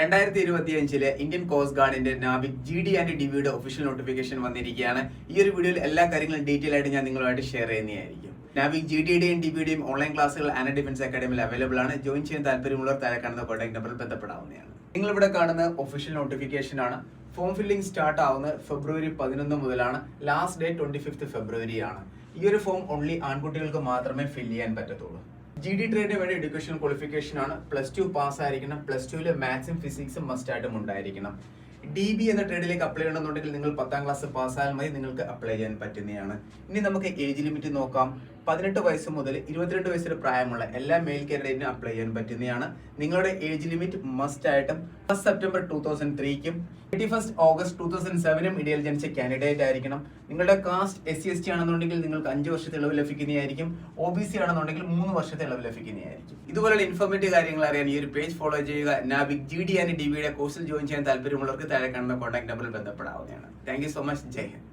2025 Indian coast ഗാർഡിന്റെ Navik GD and DBയുടെ official notification വന്നിരിക്കുകയാണ്. ഈ ഒരു വീഡിയോയിൽ എല്ലാ കാര്യങ്ങളും ഡീറ്റെയിൽ ആയിട്ട് ഞാൻ നിങ്ങളുമായിട്ട് ഷെയർ ചെയ്യുന്നതായിരിക്കും. നാവിക് GDയുടെയും DBയുടെയും ഓൺലൈൻ ക്ലാസ്സുകൾ ആൻഡ് ഡിഫൻസ് അക്കാഡമിയിൽ അവൈലബിൾ ആണ്. ജോയിൻ ചെയ്യാൻ താല്പര്യമുള്ളവർ താഴെ കാണുന്ന കോൺടാക്ട് നമ്പറിൽ ബന്ധപ്പെടാവുന്നതാണ്. നിങ്ങൾ ഇവിടെ കാണുന്ന ഒഫീഷ്യൽ നോട്ടിഫിക്കേഷൻ ആണ്. ഫോം ഫില്ലിംഗ് സ്റ്റാർട്ട് ആവുന്നത് ഫെബ്രുവരി 11 മുതലാണ്. ലാസ്റ്റ് ഡേറ്റ് 25 ഫെബ്രുവരി ആണ്. ഈ ഒരു ഫോം ഓൺലി ആൺകുട്ടികൾക്ക് മാത്രമേ ഫില്ല് ചെയ്യാൻ പറ്റത്തുള്ളൂ. GD ട്രേഡിന് വേണ്ടി എഡ്യൂക്കേഷൻ ക്വാളിഫിക്കേഷൻ ആണ്. +2 പാസ് ആയിരിക്കണം. +2 മാത്സും ഫിസിക്സും മസ്റ്റ് ആയിട്ടും ഉണ്ടായിരിക്കണം. DB എന്ന ട്രേഡിലേക്ക് അപ്ലൈ ചെയ്യണമെന്നുണ്ടെങ്കിൽ നിങ്ങൾ 10ാം ക്ലാസ് പാസ്സായാൽ മതി, നിങ്ങൾക്ക് അപ്ലൈ ചെയ്യാൻ പറ്റുന്നതാണ്. ഇനി നമുക്ക് ഏജ് ലിമിറ്റ് നോക്കാം. 18 വയസ്സ് മുതൽ 22 വയസ്സിന് പ്രായമുള്ള എല്ലാ മെയിൽ കാൻഡിഡേറ്റിനും അപ്ലൈ ചെയ്യാൻ പറ്റുന്നതാണ്. നിങ്ങളുടെ ഏജ് ലിമിറ്റ് മസ്റ്റ് ആയിട്ടും 1 സെപ്റ്റംബർ 2003ക്കും 31 ഓഗസ്റ്റ് 2007നും ഇടയിൽ ജനിച്ച കാൻഡിഡേറ്റ് ആയിരിക്കണം. നിങ്ങളുടെ കാസ്റ്റ് SC/ST ആണെന്നുണ്ടെങ്കിൽ നിങ്ങൾക്ക് 5 വർഷത്തെ ഇളവ് ലഭിക്കുന്നതായിരിക്കും. OBC ആണെന്നുണ്ടെങ്കിൽ 3 വർഷത്തെ ഇളവ് ലഭിക്കുന്നതായിരിക്കും. ഇതുപോലുള്ള ഇൻഫോർമേറ്റീവ് കാര്യങ്ങൾ അറിയാൻ ഈ ഒരു പേജ് ഫോളോ ചെയ്യുക. നാവിക് GD ആൻഡ് DBയുടെ കോഴ്സിൽ ജോയിൻ ചെയ്യാൻ താല്പര്യമുള്ളവർക്ക് താഴെ കാണുന്ന കോൺടാക്ട് നമ്പറിൽ ബന്ധപ്പെടാവുന്നതാണ്. Thank you so much. Jai Hind.